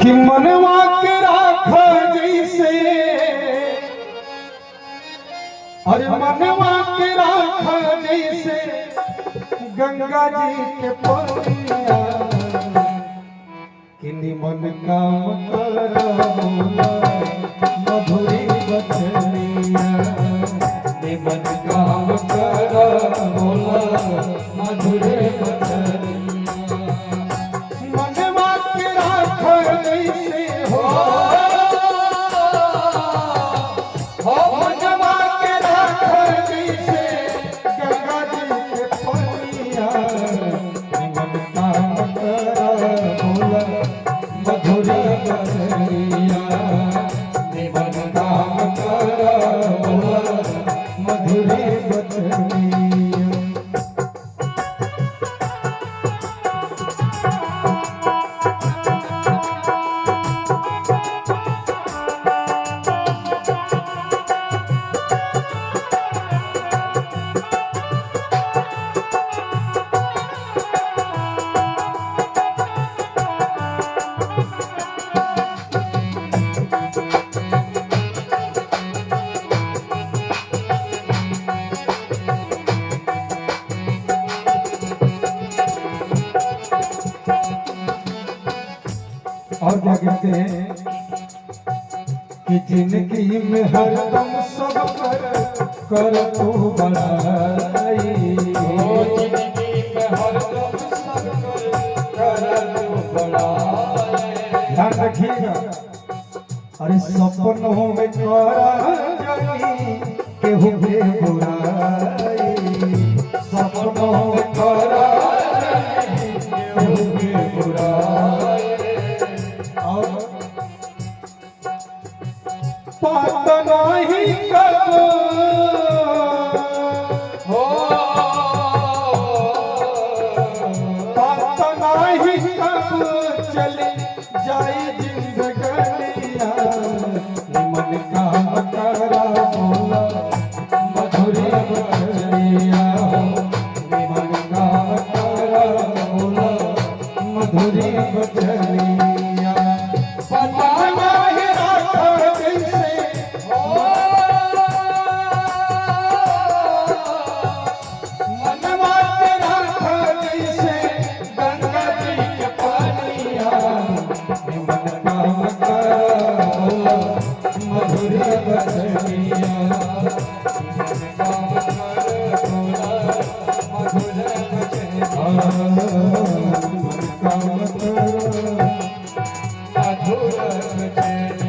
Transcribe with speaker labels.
Speaker 1: कि मनवा के राख जैसे, अरे मनवा के राख जैसे गंगा जी के पनिया, कि निमन काम कर मधुरी बचनिया, निमन काम कर मधुरी बचनिया। मनवा के राख जैसे हो, मनवा के राख जैसे गंगा जी के पनिया, निमन काम कर मधुरी बचनिया, निमन काम कर मधुरी बचनिया। और क्या कहते हैं कि जिंदगी में हरदम सब कर तू बड़ाई, जिंदगी में हरदम सब कर तू बड़ाई। ध्यान रखिएगा, अरे सपनों में करा केहू के बुराई, सपनों में करा केहू के बुराई। बात नहीं करो हो, बात नहीं करो चली जाई जिंदगनिया, निमन काम करा बोला मधुरी बचनिया, निमन काम करा बोला मधुरी बचनिया। मधुरी बचनिया, मधुर बचनिया।